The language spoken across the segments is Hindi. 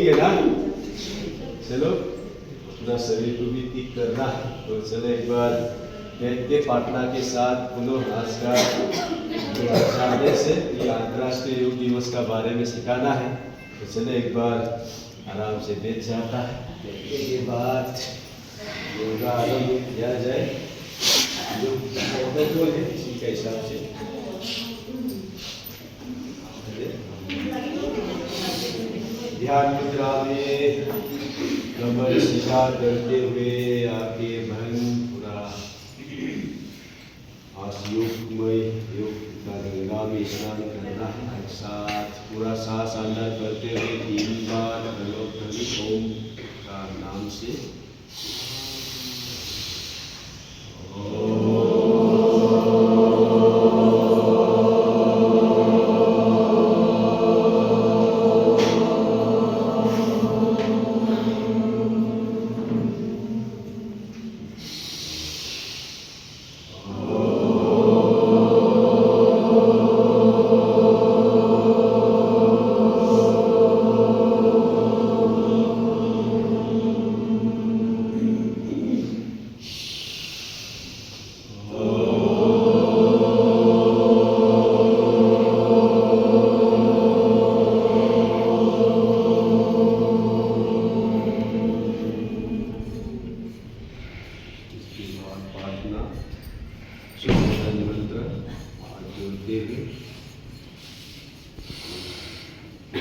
है ना? चलो पूरा शरीर को भी ठीक करना। तो चलो एक बार बैठ के पार्टनर के साथ पुनः आज का सामने से ये अंतर्राष्ट्रीय योग दिवस का बारे में सिखाना है। तो चलो एक बार आराम से बैठ जाता है। बैठने के बाद योगा आरंभ किया जाए, जो प्रोटोकॉल है इसी के हिसाब से। ध्यान मुद्रा में कमर सीधा करते हुए आगे बंद, पूरा आज योगमय योग का गंगा में स्नान करना है। एक साथ पूरा सांस अंदर करते हुए 3 बार प्रलोभनी ओम का नाम से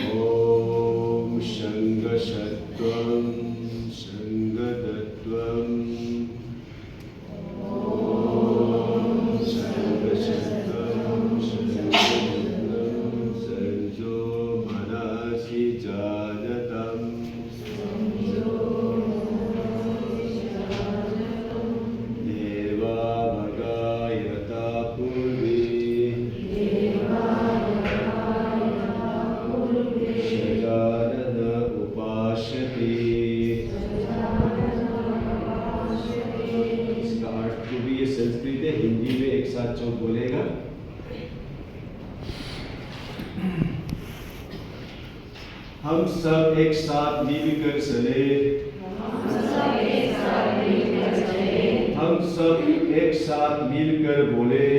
ओम शंगशत्वं शंगदत्वं शंगशत्वं शंगदत्वं संजो मनसि जायतं देवा भगायता पूर्वे संस्कृत है, हिंदी में एक साथ जो बोलेगा। हम सब एक साथ मिलकर चले, हम सब एक साथ मिलकर बोले,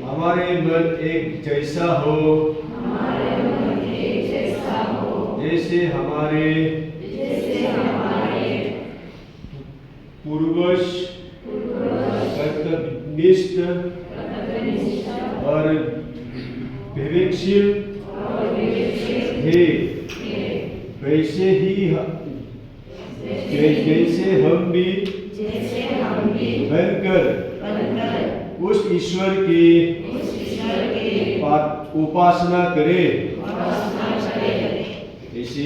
हमारे मन एक जैसा हो, जैसे हमारे पूर्वज कर्तव्यनिष्ठ और विवेकशील थे, वैसे ही जैसे हम भी बनकर उस ईश्वर की उपासना करें। ऐसे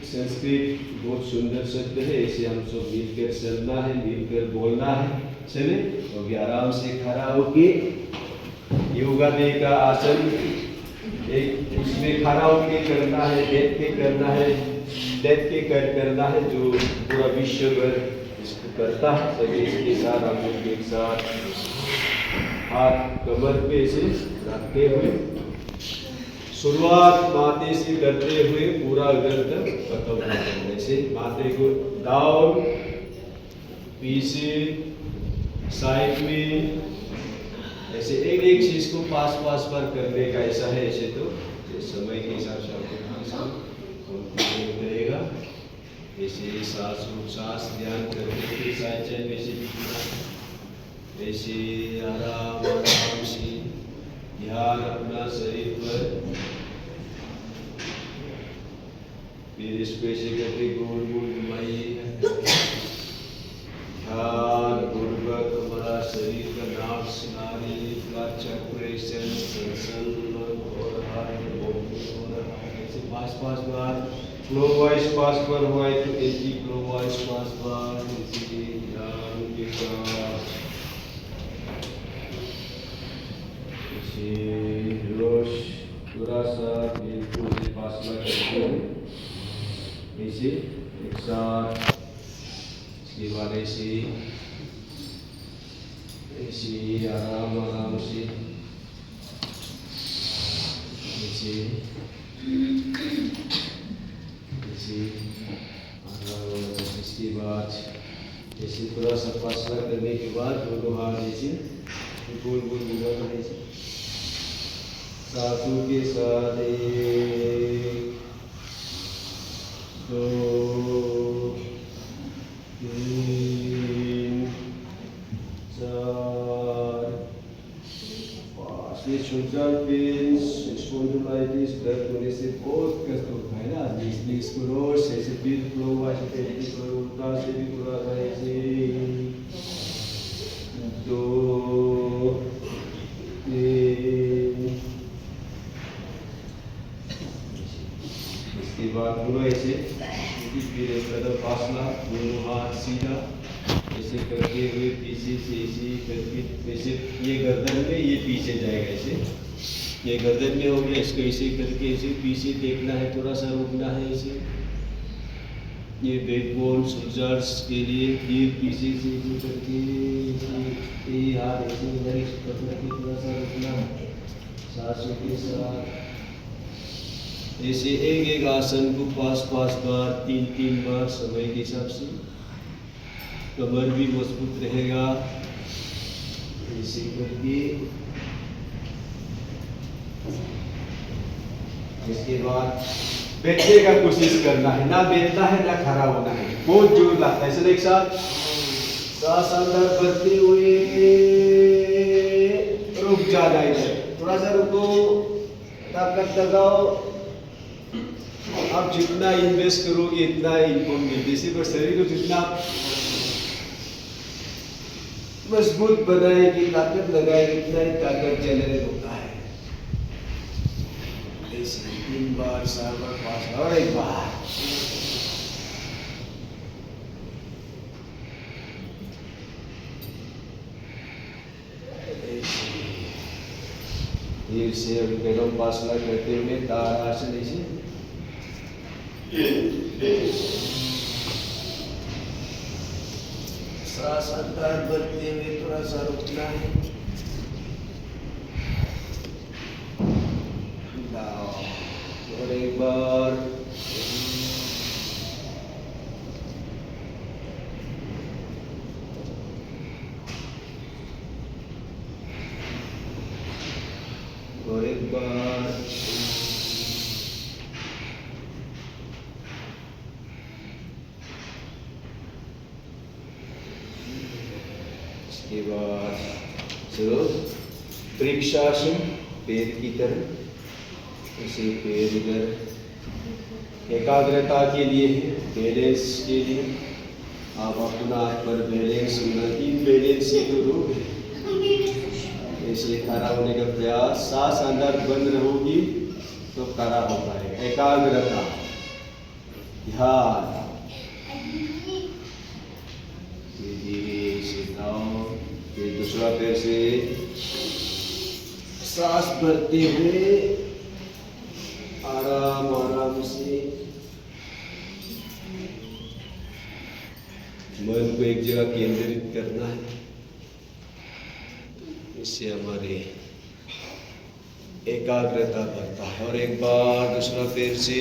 संस्कृत बहुत सुंदर शब्द है, इसे हम सब मिलकर चलना है, मिलकर बोलना है। चले तो भी आराम से खड़ा होके योगा डे का आसन एक उसमें खड़ा होके करना है, बैठ के करना है, लेट के करना है, जो पूरा विश्व भर इसको करता है। सभी इसके साथ हम लोग एक साथ हाथ कमर पे से रखते हुए शुरुआत माथे से करते हुए पूरा गर्दन खत्म करने से माथे को डाउन, पीछे, साइड में, ऐसे एक एक चीज को पास पर करने का ऐसा है। ऐसे तो समय के हिसाब से आपको रहेगा। ऐसे सांस ध्यान करते हुए साइड में से ऐसे आराम से ध्यान अपना शरीर पर फिर इसको ऐसे करके गोल गोल घुमाइए। ध्यान पूर्वक हमारा शरीर का नाभ नाड़ी चक्रेशन ऐसे 5 बार फ्लो वाइज 5 बार हुआ है तो ऐसी फ्लो वाइज 5 बार इसी ध्यान के साथ रोश थोड़ा सा बिल्कुल से फासला करते हुए ऐसे एक साथ, इसके बाद ऐसे आराम से ऐसे ऐसे इसके बाद ऐसे थोड़ा सा फासला करने के बाद दोनों हाथ ऐसे गोल गोल घुमा कर ऐसे साथों के साथ 1 2 3 4 5 ये pins spondylitis दर्द होने से बहुत कष्ट होता है ना, इसलिए इसको रोज ऐसे फिर फ्लो ऐसे तरीके से उल्टा से भी थोड़ा सा ऐसे 2 3 इसके बाद पूरा ऐसे फिर एक कदम फासला, दोनों हाथ सीधा ऐसे करके हुए पीछे से ऐसे करके ऐसे ये गर्दन में ये पीछे जाएगा, ऐसे ये गर्दन में हो गया, इसको ऐसे करके ऐसे पीछे देखना है, थोड़ा सा रुकना है ऐसे, ये बैकबोन शोल्डर्स के लिए फिर पीछे से ऐसे करके ये हाथ ऐसे इधर पकड़ के थोड़ा सा रुकना है, सांसों के साथ ऐसे एक आसन को 5 बार 3 बार समय के हिसाब से, कमर भी मजबूत रहेगा ऐसे करके। इसके बाद बैठने का कोशिश करना है, ना बैठना है ना खड़ा होना है, बहुत जोर लगता है। चलो एक साथ सांस अंदर भरते हुए रुक जाना है, थोड़ा सा रुको, ताकत लगाओ। आप जितना इन्वेस्ट करोगे इतना इनकम मिलती है, पर शरीर को जितना मजबूत बनाएगी, ताकत लगाएगी, इतना ही ताकत जनरेट होता है। 3 बार 4 बार 5 बार और 1 बार। फिर से अभी कदम फासला करते हुए ताड़ासन ऐसे सांस अंदर भरते हुए थोड़ा सा रुकना है, और 1 बार और 1 बार इसके बाद चलो वृक्षासन, पैर की तरफ इसे पैर इधर एकाग्रता के लिए है, बैलेंस के लिए। आप अपना हाथ पर बैलेंस होना, बैलेंस से तो रोग है। ऐसे खड़ा होने का प्रयास, सांस अंदर बंद रहोगी तो खड़ा हो पाएगा। एकाग्रता, ध्यान, धीरे से डाउन, फिर दूसरा पैर से सांस भरते हुए आराम आराम से मन को एक जगह केंद्रित करना है, इससे हमारे एकाग्रता बढ़ता है। और 1 बार दूसरा पैर से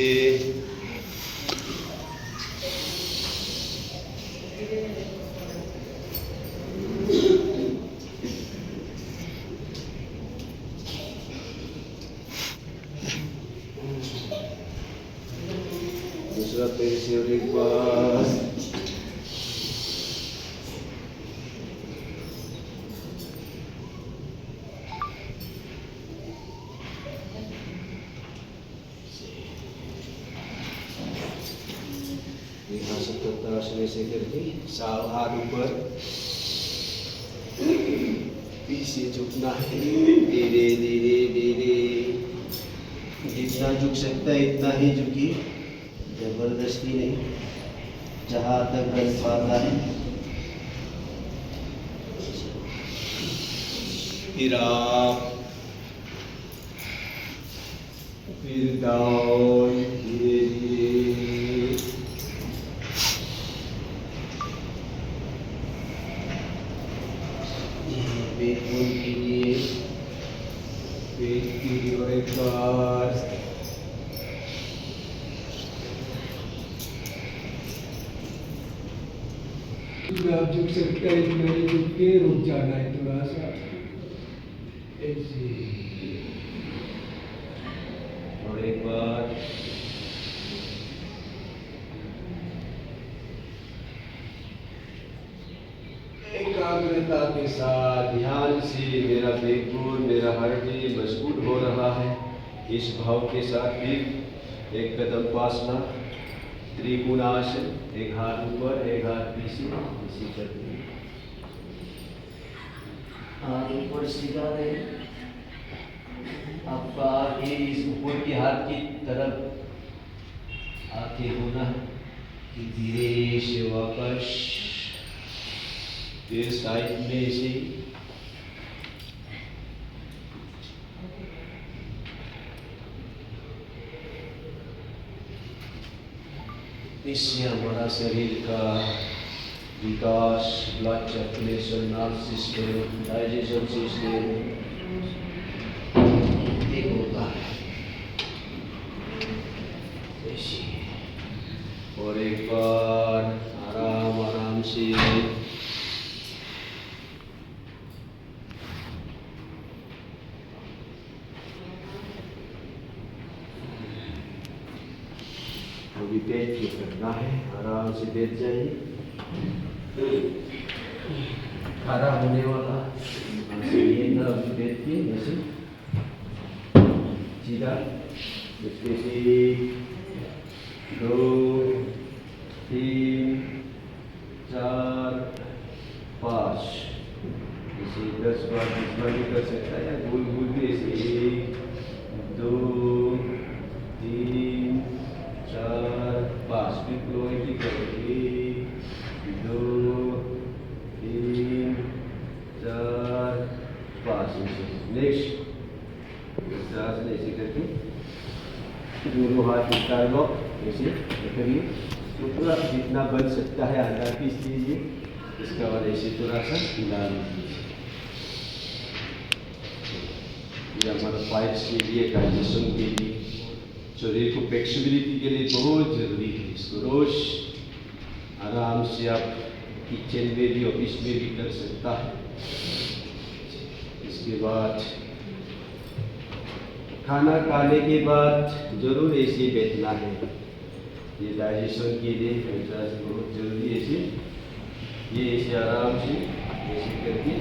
दूसरा पैर से और 1 बार ऐसे करके हाथ ऊपर, पीछे झुकना है, धीरे धीरे धीरे, जितना झुक सकता है इतना ही झुकी, जबरदस्ती नहीं, जहाँ तक बन पाता है। फिर आप फिर डाउन, धीरे धीरे बैकबोन के लिए पेट की और 1 बार जितना आप झुक सकते हैं इतना ही झुक के रुक जाना है थोड़ा सा ऐसे। और एक बार एकाग्रता के साथ ध्यान से मेरा बैकबोन मेरा हड्डी मजबूत हो रहा है, इस भाव के साथ फिर एक कदम पासना त्रिकोणासन, एक हाथ ऊपर एक हाथ पीछे, इसी करके हाथ ऊपर सीधा रहे, आपका आगे इस ऊपर के हाथ की तरफ आके होना है, धीरे से वापस फिर साइड में से इससे हमारा शरीर का विकास, blood circulation, nerve system, digestion system एक होता है। और एक बार आराम आराम से अभी बैठ के करना है, आराम से बैठ जाइए, खड़ा होने वाला अभी बैठ के ऐसे सीधा, इसके से 2 3 4 5 इसे 10 बार भी कर सकता है, या गोल गोल भी ऐसे 1 2 3 4 5 बिल्कुल वही करेंगे, 1 2 3 4 5 नेक्स्ट इस तरह से ऐसे करके दोनों हाथ निकाल लो, ऐसे करिए तो पूरा जितना बन सकता है आधा पीस लीजिए, इसका बाद ऐसे थोड़ा सा हिला लीजिए। ये हमारा पाइप्स के लिए, डाइजेशन के लिए, शरीर को फ्लेक्सिबिलिटी के लिए बहुत जरूरी है। इसको रोज आराम से आप किचन में भी ऑफिस में भी कर सकता है। इसके बाद खाना खाने के बाद जरूर ऐसे बैठना है, ये डाइजेशन के लिए बहुत जरूरी है। ऐसे ये ऐसे आराम से ऐसे करके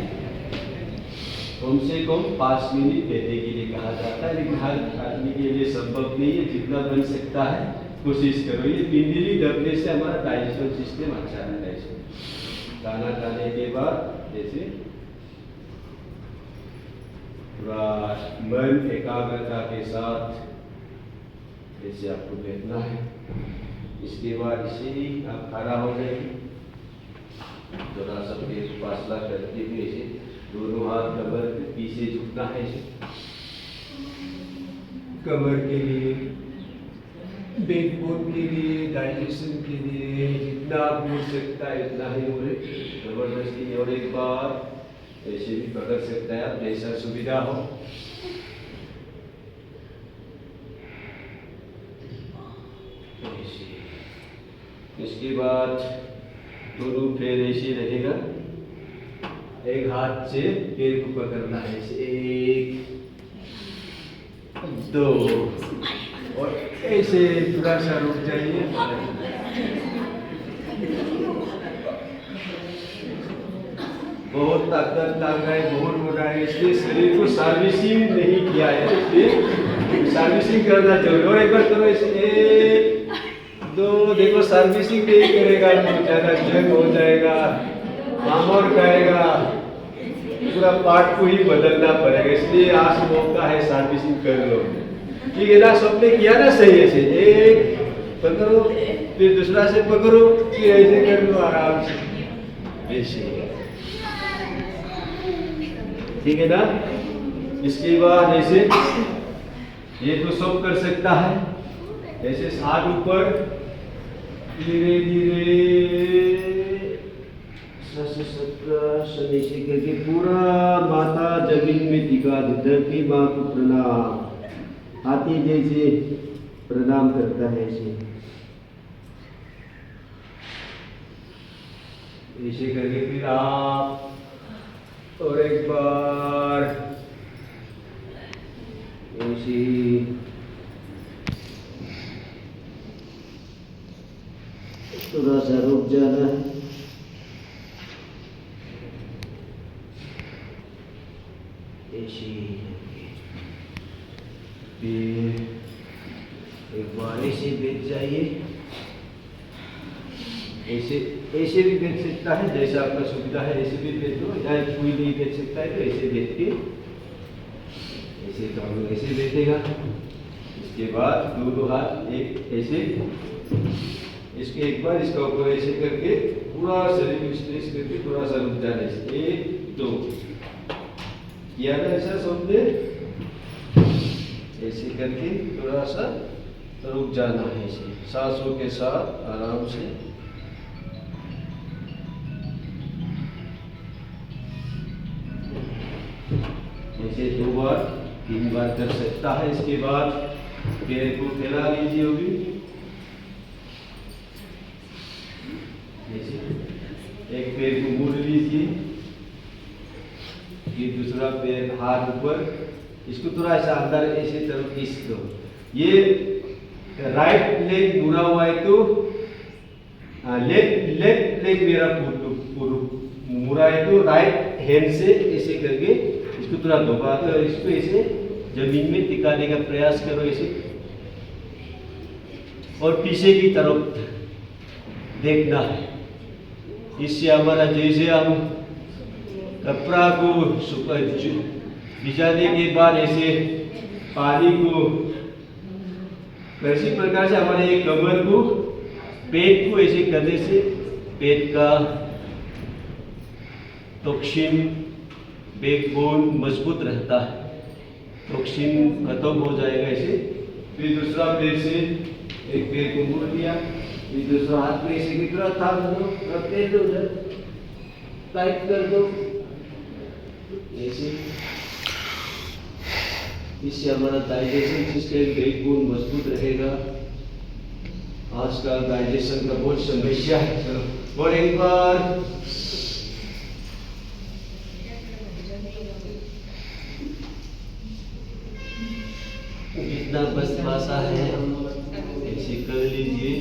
कम से कम 5 मिनट बैठने के लिए कहा जाता है, लेकिन हर आदमी के लिए संभव नहीं है। जितना बन सकता है कोशिश करो। ये पिंडली दबने से हमारा डाइजेशन सिस्टम अच्छा रहता है। खाना खाने के बाद जैसे पूरा मन एकाग्रता के साथ जैसे आपको बैठना है। इसके बाद इसे ही आप खड़ा हो जाएंगे, थोड़ा सा पेट फासला करते हुए ऐसे दोनों हाथ कमर के पीछे झुकना है। ऐसे कमर के लिए, बैकबोन के लिए, डाइजेशन के लिए जितना आप हो सकता है इतना ही हो रहे जबरदस्ती। और एक बार ऐसे भी पकड़ सकता है आप, जैसा सुविधा हो। इसके बाद दोनों पैर ऐसे रहेगा, एक हाथ से पैर को पकड़ना है, 1 2 और ऐसे थोड़ा सा रुक जाइए। बहुत ताकत लग रहा है, बहुत हो रहा है, इसलिए शरीर को सर्विसिंग नहीं किया है, इसलिए सर्विसिंग करना चाहिए। और एक बार करो ऐसे 1 2 देखो सर्विसिंग नहीं करेगा तो ज़्यादा जंग हो जाएगा, मामोर खाएगा, पूरा पार्ट को ही बदलना पड़ेगा। इसलिए आज मौका है, सर्विसिंग कर लो। ठीक है ना, सबने किया ना सही ऐसे, 1 पकड़ो फिर दूसरा से पकड़ो फिर ऐसे कर लो आराम से ऐसे, ठीक है ना। इसके बाद ऐसे ये तो सब कर सकता है, ऐसे हाथ ऊपर धीरे धीरे ऐसे करके पूरा माथा जमीन में टिका दे। धरती माँ को प्रणाम, हाथी जैसे प्रणाम करता है ऐसे। ऐसे करके फिर आप, और एक बार ऐसे थोड़ा सा रुक जाना है। ऐसे फिर एक बार ऐसे बैठ जाइए। ऐसे ऐसे भी बैठ सकता है, जैसा आपका सुविधा है ऐसे भी बैठ लो, या कोई नहीं बैठ सकता है तो ऐसे बैठ के ऐसे तो हम लोग ऐसे बैठेगा। इसके बाद दोनों हाथ एक ऐसे, इसके एक बार इसका ऊपर ऐसे करके पूरा शरीर स्ट्रेच करके थोड़ा सा रुक जाना है। 1 2 किया ना ऐसा समझे, ऐसे करके थोड़ा सा रुक जाना है। ऐसे सांसों के साथ आराम से ऐसे 2 बार 3 बार कर सकता है। इसके बाद पैर को फैला लीजिए होगी, एक पैर को मोड़ लीजिए, फिर दूसरा पैर हाथ ऊपर, इसको थोड़ा ऐसा अंदर ऐसे तरफ खींच दो। ये राइट लेग मुड़ा हुआ है तो लेफ्ट लेग मेरा मुड़ा है तो राइट हैंड से ऐसे करके इसको थोड़ा दबा दो और इसको ऐसे जमीन में टिकाने का प्रयास करो ऐसे, और पीछे की तरफ देखना है। इससे हमारा जैसे हम कपड़ा को भिजाने के बाद ऐसे पानी को इसी प्रकार से हमारे एक कमर को पेट को ऐसे करने से पेट का टॉक्सिन बैकबोन मजबूत रहता है, टॉक्सिन खत्म हो जाएगा ऐसे। फिर दूसरा पैर से एक पैर को मोड़ लिया, फिर दूसरा हाथ में ऐसे कितना थाम दो, पैर दो उधर टाइट कर दो ऐसे। इससे हमारा डाइजेशन सिस्टम बैकबोन मजबूत रहेगा। आजकल डाइजेशन का बहुत समस्या है। चलो और एक बार जितना बस भाषा है ऐसे कर लीजिए।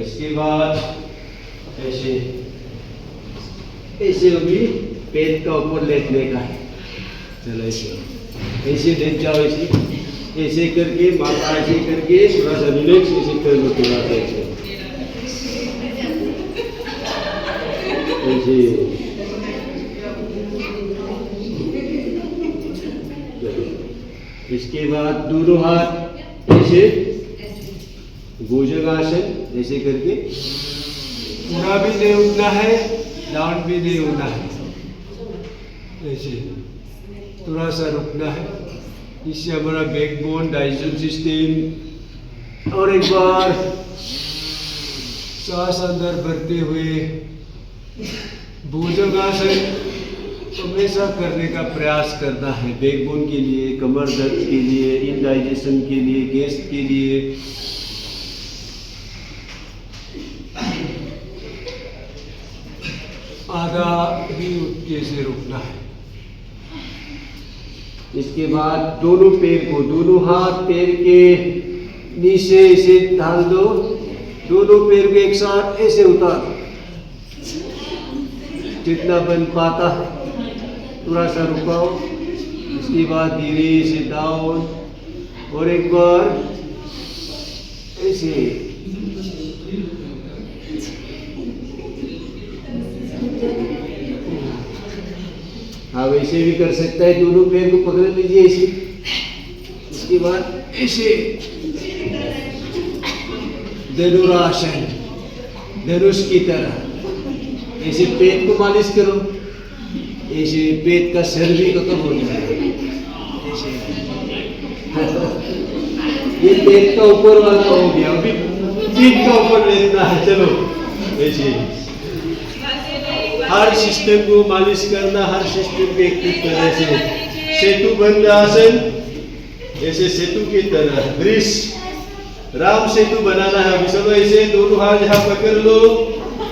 इसके बाद ऐसे ऐसे भी पेट का ऊपर लेटने का है। चलो ऐसे ऐसे लेट जाओ, ऐसे ऐसे करके माथा ऐसे करके थोड़ा सा रिलैक्स ऐसे कर लो, थोड़ा सा ऐसे इसके बाद दोनों हाथ ऐसे भुजंगासन ऐसे करके, पूरा भी नहीं उठना है, डाउन भी नहीं होना है, ऐसे थोड़ा सा रुकना है। इससे हमारा बैकबोन डाइजेशन सिस्टम, और एक बार सांस अंदर भरते हुए भुजंगासन हमेशा करने का प्रयास करना है, बैकबोन के लिए, कमर दर्द के लिए, इनडाइजेशन के लिए, गैस के लिए। आधा भी उठ के से रुकना है। इसके बाद दोनों पैर को, दोनों हाथ पैर के नीचे ऐसे डाल दो, दोनों पैर को एक साथ ऐसे उतार, जितना बन पाता है थोड़ा सा रुकाओ। इसके बाद धीरे से डाउन, और एक बार ऐसे हाँ वैसे भी कर सकता है, दोनों पैर को पकड़ लीजिए ऐसे। इसके बाद ऐसे धनुरासन, धनुष की तरह ऐसे पेट को मालिश करो, ऐसे पेट का सर भी खत्म हो जाए ऐसे। ये पेट का ऊपर वाला हो गया, अभी पीठ का ऊपर लेना है। चलो ऐसे हर सिस्टम को मालिश करना, हर सिस्टम को एक्टिव करने से सेतु बंद आसन, ऐसे सेतु की तरह ब्रिज राम सेतु बनाना है। अभी चलो ऐसे दोनों हाथ यहाँ पकड़ लो,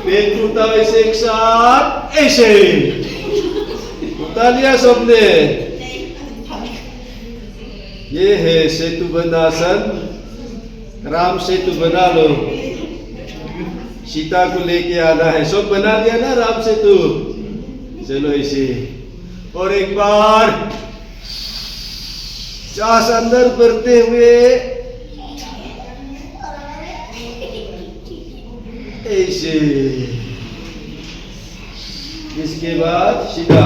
पेट को उठाओ ऐसे एक साथ, ऐसे उठा लिया सबने। ये है सेतु बंधासन, राम सेतु बना लो। सीता को लेके आना है, सब बना लिया ना राम सेतु। चलो ऐसे, और एक बार सांस अंदर भरते हुए ऐसे। इसके बाद सीधा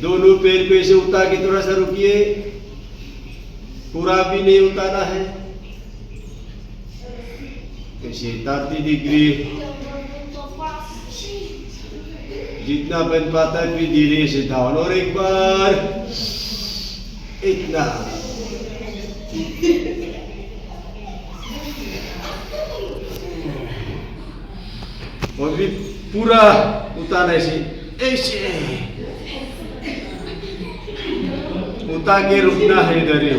दोनों पैर को ऐसे उठा के थोड़ा सा रुकिए, पूरा भी नहीं उतारना है। ऐसे 30 डिग्री जितना बन पाता है भी धीरे से डाउन, और एक बार इतना। और भी पूरा उतारना ऐसे, ऐसे उतार के रुकना है इधर ही।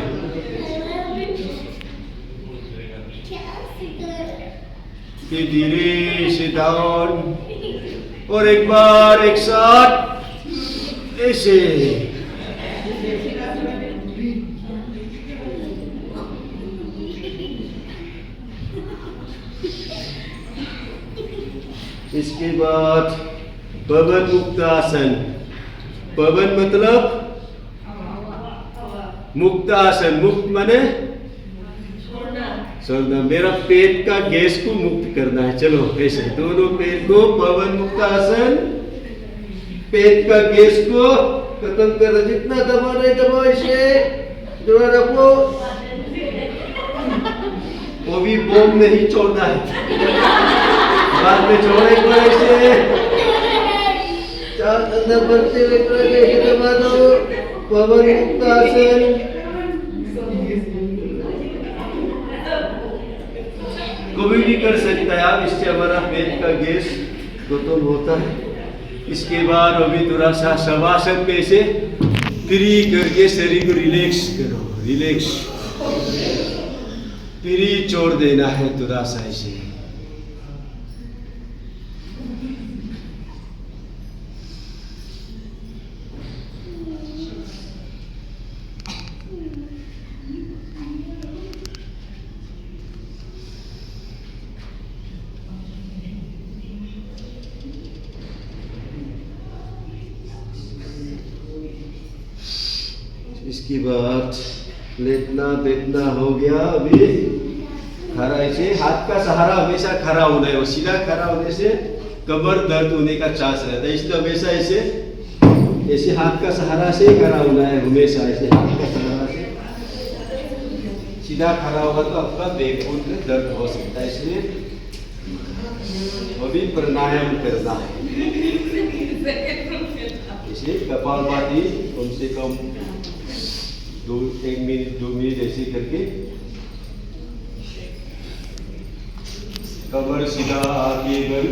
फिर धीरे से डाउन, और एक बार एक साथ ऐसे। इसके बाद पवन मुक्तासन। पवन मतलब मुक्तासन, मुक्त माने छोड़ना। मेरा पेट का गैस को मुक्त करना है। चलो ऐसे दोनों पेट को पवन मुक्तासन, पेट का गैस को खत्म कर। जितना दबाना है दबाओ, ऐसे दबा रखो। वो भी बॉम्ब नहीं छोड़ना है, बाद में छोड़ेगा। ऐसे चार अंदर बढ़ते हुए दबा दो, पवन मुक्तासन। कोई भी कर सकता है आप, इससे हमारा पेट का गैस खत्म होता है। इसके बाद अभी थोड़ा सा शवासन पे से फ्री करके शरीर को रिलैक्स करो, रिलैक्स फ्री छोड़ देना है थोड़ा सा ऐसे। इसके बाद लेटना बैठना हो गया। अभी खड़ा ऐसे, हाथ का सहारा हमेशा खड़ा होना है। वो सीधा खड़ा होने से कमर दर्द होने का चांस रहता है, इसलिए हमेशा ऐसे ऐसे हाथ का सहारा से खड़ा होना है। हमेशा ऐसे हाथ का सहारा से सीधा खड़ा होगा तो आपका बैकबोन में दर्द हो सकता है, इसलिए अभी प्राणायाम करना है। इसे कपालभाति कम से कम 1 मिनट 2 मिनट ऐसे करके कमर सीधा आगे बढ़।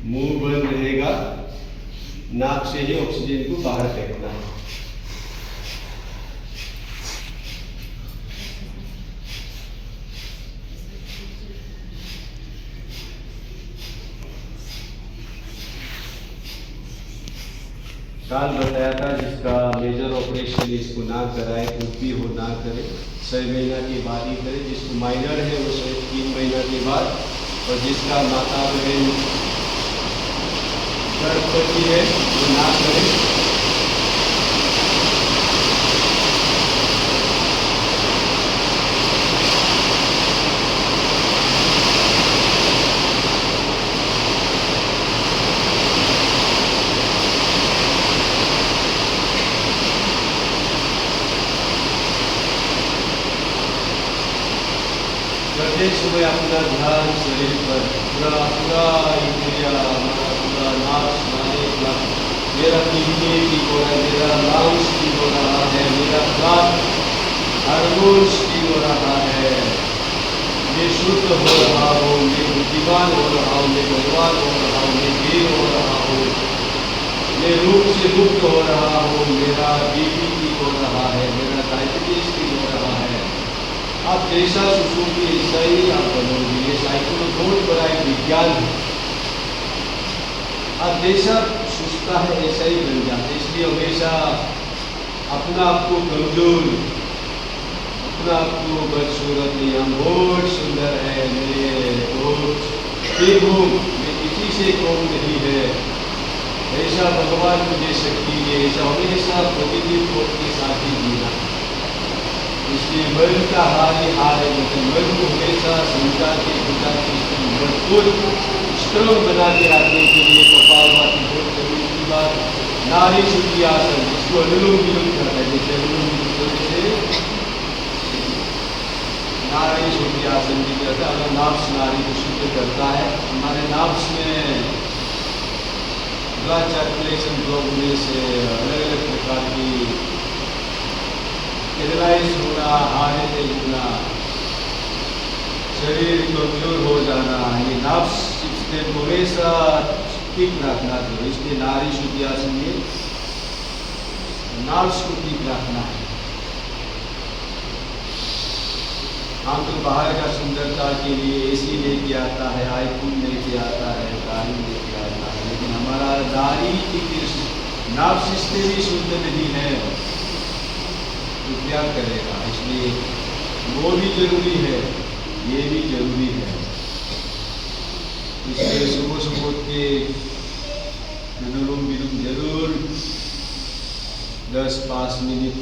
मुंह बंद रहेगा, नाक से ही ऑक्सीजन को बाहर फेंकना है। काल बताया था जिसका मेजर ऑपरेशन इसको ना कराए, कुछ भी हो ना करे, 6 महीना के बाद ही करे। जिसको माइनर है वो 3 महीना के बाद, और जिसका माता बहन गर्भवती है वो ना करे। प्रत्येक समय अपना ध्यान शरीर पर, पूरा पूरा इंद्रिया, पूरा नाक नाक, मेरा किडनी ठीक हो रहा है, मेरा लंग्स ठीक हो रहा है, मेरा ब्लड हार्मोन्स ठीक हो रहा है। मैं शुद्ध हो रहा हूँ, मैं बुद्धिमान हो रहा हूँ, मैं भगवान हो रहा हूँ, मैं देव हो रहा हूँ, मैं रूप से मुक्त हो रहा हूँ, मेरा बीपी ठीक हो रहा है, मेरा डायबिटीज ठीक हो रहा है। आप जैसा सोचोगे ऐसा ही आप बनोगे। ये साइकोलॉजी बहुत बड़ा एक विज्ञान है। आप जैसा सोचता है ऐसा ही बन जाता है। इसलिए हमेशा अपना आपको कमजोर, अपना आपको बदसूरत नहीं, हम बहुत सुंदर है, मैं बहुत ठीक हूँ, मैं किसी से कम नहीं है, ऐसा भगवान मुझे शक्ति है, ऐसा हमेशा पॉजिटिव थॉट के साथ ही जीना। इसलिए मन का हार ही हार है, मतलब मन को हमेशा समझा के बुझा के मजबूत स्ट्रॉन्ग बना के रखने के लिए कपालभाति बहुत जरूरी की बात। नारी शुद्धि आसन, जिसको अनुलोम विलोम करता है, जैसे अनुलोम विलोम से नारी शुद्धि आसन भी करता है। अगर नाभ्स नारी को शुद्ध करता है, हमारे नाभ्स में ब्लड सर्कुलेशन ब्लॉक होने से अलग अलग प्रकार की पैरालाइज होना, हार्ट होना, शरीर कमजोर हो जाना, ये नाभ्स सिस्टम को हमेशा ठीक रखना चाहिए। इसलिए नारी शुद्धि आसन में नाभ्स को ठीक रखना है। हम तो बाहर का सुंदरता के लिए एसी लेके आता है, आईफोन लेके आता है, गाड़ी लेके आता है, लेकिन हमारा नारी की नाभ सिस्टम ही शुद्ध नहीं है तो क्या करेगा। इसलिए वो भी जरूरी है, ये भी जरूरी है। इसलिए सुबह सुबह के अनुलोम विलोम जरूर 10-5 मिनट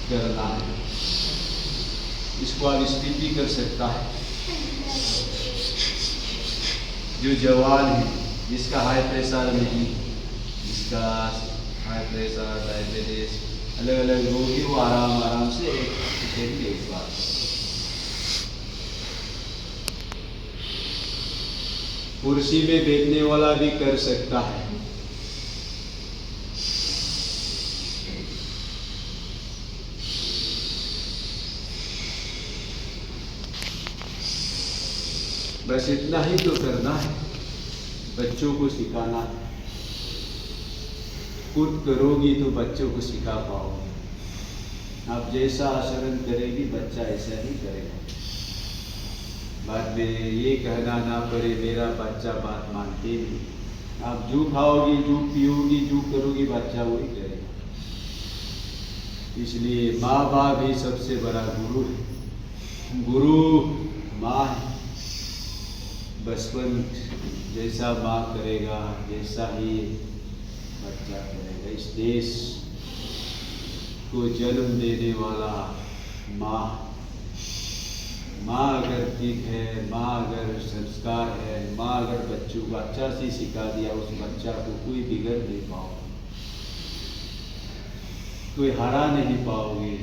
करना है। इसको आप स्थिति कर सकता है। जो जवान है, जिसका हाई प्रेशर नहीं, जिसका हाई प्रेशर, डायबिटीज, अलग अलग रोग है, वो आराम से एक बार कुर्सी में बैठने वाला भी कर सकता है। बस इतना ही तो करना है, बच्चों को सिखाना है। खुद करोगी तो बच्चों को सिखा पाओगे। आप जैसा आचरण करेगी बच्चा ऐसा ही करेगा। बाद में ये कहना ना पड़े मेरा बच्चा बात मानते नहीं। आप जो खाओगी, जो पियोगी, जो करोगी, बच्चा वही करेगा। इसलिए माँ बाप ही सबसे बड़ा गुरु है। गुरु माँ है। बचपन जैसा माँ करेगा वैसा ही बच्चा करेगा। इस देश को जन्म देने वाला माँ अगर ठीक है, माँ अगर संस्कार है, माँ अगर बच्चों को अच्छा से सिखा दिया, उस बच्चा को कोई बिगड़ नहीं पाओगे, कोई हरा नहीं पाओगे।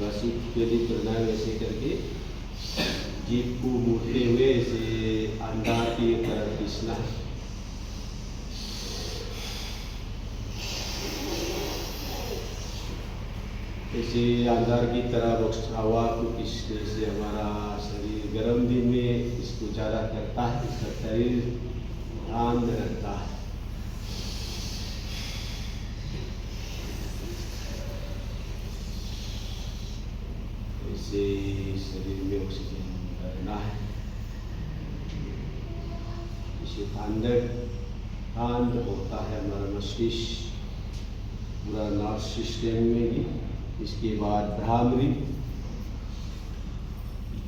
बस पहले करना है वैसे करके जीभ को मोड़ते हुए ऐसे अंदर की तरफ खींचना है। ऐसे अंदर की तरफ हवा को खींचने से हमारा शरीर गर्म दिन में इसको ज़्यादा करता है, इसका शरीर ध्यान रखता है। इसे शरीर में ऑक्सीजन करना है। इसे अंदर शांत होता है हमारा मस्तिष्क, पूरा नर्व सिस्टम में भी। इसके बाद भ्रामरी,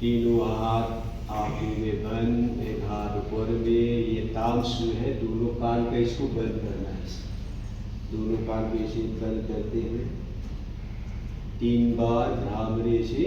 तीनों हाथ आंखों में बंद, एक हाथ ऊपर में, ये तामसु है। दोनों कान का इसको बंद करना है। दोनों कान को इसे बंद करते हुए 3 बार भ्रामरी से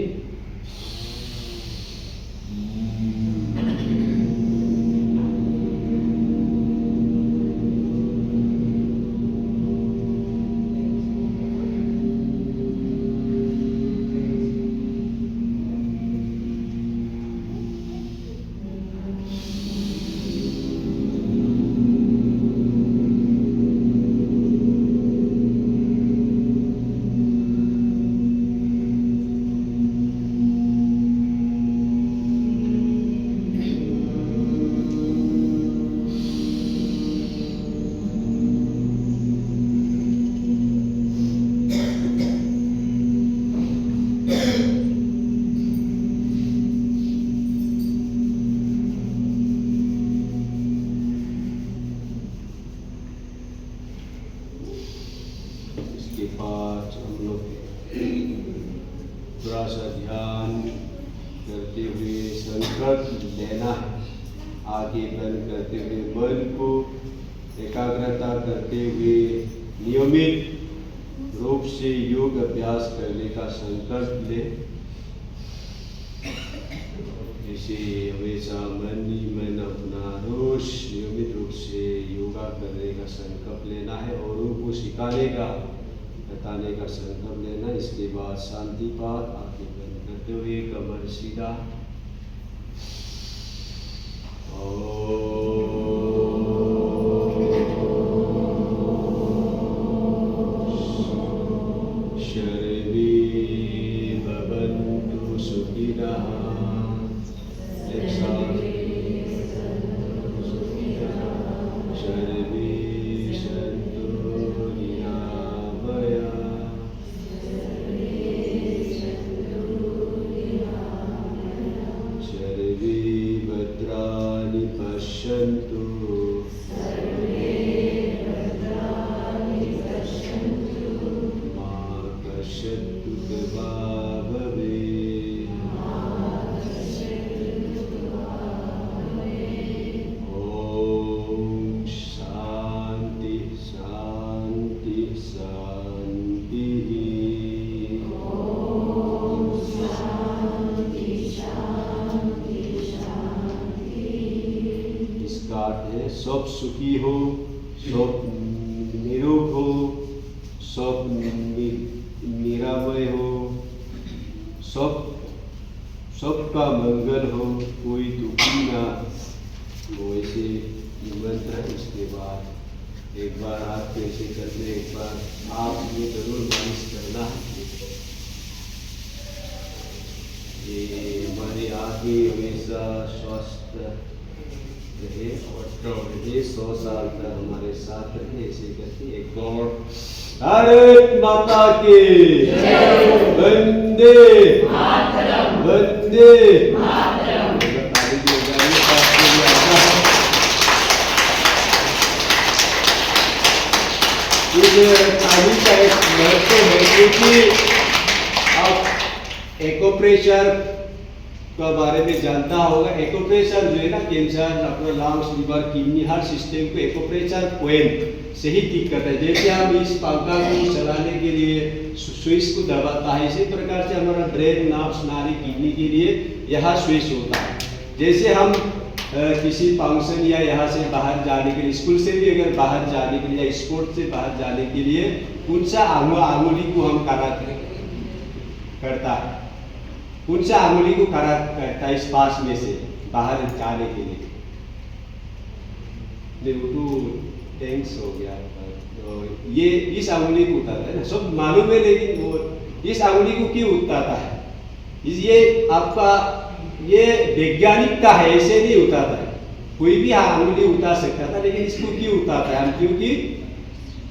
इसके बाद हम लोग थोड़ा सा ध्यान करते हुए संकल्प लेना है। आगे बंद करते हुए मन को एकाग्रता करते हुए नियमित रूप से योग अभ्यास करने का संकल्प ले। जैसे हमेशा मन ही मन अपना रोज नियमित रूप से योगा करने का संकल्प लेना है, औरों को सिखाने का बताने का संकल्प लेना। इसके बाद शांति पाठ आंखें बंद करते हुए कमर सीधा। सब सुखी हो, सब निरोग हो, सब निरामय हो, सबका मंगल हो, कोई दुखी ना हो, ऐसे मंत्र। इसके बाद एक बार आप कैसे करते, एक बार आप ये जरूर मालिश करना है। ये हमारी आँखें हमेशा स्वस्थ रहे और रहे, 100 साल तक हमारे साथ रहे, ऐसे करके एक और भारत माता के वंदे वंदे ताली का एक महत्व है, क्योंकि आप एक्यूप्रेशर का बारे में जानता होगा। एक्यूप्रेशर जो है ना, कैंसर, अपना लंग्स, लिवर, किडनी, हर सिस्टम को एक्यूप्रेशर पॉइंट से ही ठीक करता है। जैसे हम इस पंखा को चलाने के लिए स्विच को दबाता है, इसी प्रकार से हमारा ब्रेन, नर्व्स, नाड़ी, किडनी के लिए यहाँ स्विच होता है। जैसे हम किसी फंक्शन या यहाँ से बाहर जाने के लिए, स्कूल से भी अगर बाहर जाने के लिए या स्पोर्ट से बाहर जाने के लिए कौन सा आंगुली को हम करता है, कौन सा आंगुली को खड़ा करता है इस पास में से बाहर जाने के लिए। देखो थैंक्स हो गया, तो ये इस आंगुली को उठाता है ना, सब मालूम है, लेकिन वो इस आंगुली को क्यों उठाता है, ये आपका ये वैज्ञानिकता है, ऐसे नहीं उठाता है। कोई भी आंगुली उठा सकता था, लेकिन इसको क्यों उठाता है हम, क्योंकि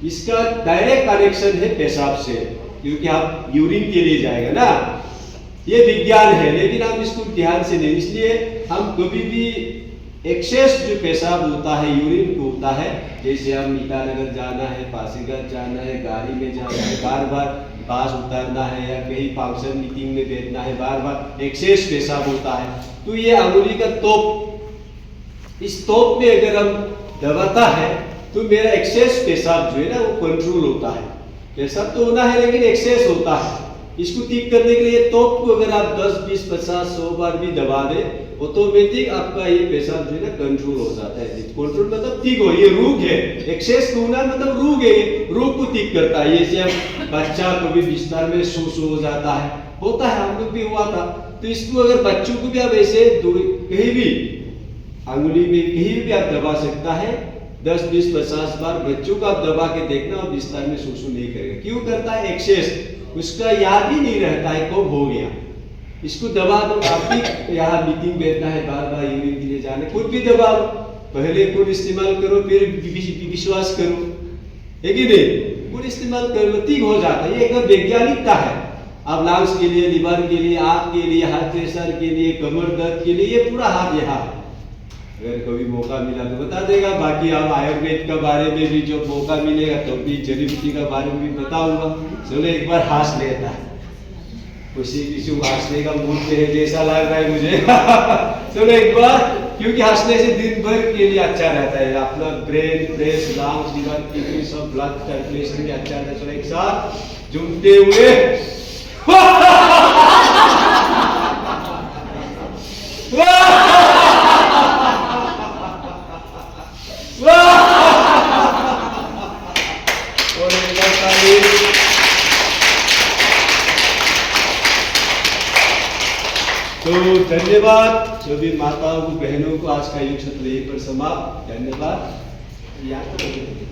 इसका डायरेक्ट कनेक्शन है पेशाब से, क्योंकि आप यूरिन के लिए जाएगा ना, ये विज्ञान है। लेकिन हम इसको ध्यान से नहीं, इसलिए हम कभी भी एक्सेस जो पेशाब होता है, यूरिन को होता है, जैसे हम ईटानगर जाना है, पासीघाट जाना है, गाड़ी में जाना है, बार बार बास उतारना है, या कहीं फंक्शन मीटिंग में बैठना है, बार बार एक्सेस पेशाब होता है, तो ये अंगुली का तोप, इस तोप में अगर हम दबाता है तो मेरा एक्सेस पेशाब जो है ना वो कंट्रोल होता है। पेशाब तो होना है, लेकिन एक्सेस होता है। इसको ठीक करने के लिए तोप को अगर आप 10, 20, 50, 100 बार भी दबा दे, ऑटोमेटिक आपका ये पेशाब जो है ना कंट्रोल हो जाता है। कंट्रोल मतलब ठीक हो, ये रोग है, एक्सेस होना मतलब रोग है, रोग को ठीक करता है। जैसे हम बच्चा को भी बिस्तर में सो हो जाता है, होता है, हम लोग भी हुआ था। तो इसको अगर बच्चों को भी आप ऐसे कहीं भी अंगुली में कहीं भी आप दबा सकता है, 10, 20, 50 बार बच्चों को आप दबा के देखना, और बिस्तर में सो नहीं करेगा। क्यों करता है, एक्सेस, उसका याद ही नहीं रहता है कब हो गया। इसको दबा दो, आप भी यहाँ मीटिंग बैठना है, बार बार यूरिन के लिए जाना, खुद भी दबा लो, पहले खुद इस्तेमाल करो, फिर विश्वास करो, है कि नहीं, खुद इस्तेमाल कर लो, ठीक हो जाता है। ये एकदम वैज्ञानिकता है। आप लंग्स के लिए, लिवर के लिए, आँख के लिए, हार्ट प्रेशर के लिए, कमर दर्द के लिए, ये पूरा हाथ यहाँ है। अगर कभी मौका मिला तो बता देगा। बाकी आप आयुर्वेद के बारे में भी जो मौका मिलेगा तो भी जड़ी बूटी के बारे में भी बताऊंगा। चलो एक बार हंस लेता, खुशी किसी हंसने का मूड पे है जैसा लग रहा है मुझे। चलो एक बार, क्योंकि हंसने से दिन भर के लिए अच्छा रहता है, अपना brain fresh, lungs, liver, kidney सब ब्लड सर्कुलेशन भी अच्छा रहता है। चलो एक साथ झूमते हुए तो धन्यवाद सभी माताओं को, बहनों को। आज का युग सत्र यहीं पर समाप्त। धन्यवाद। याद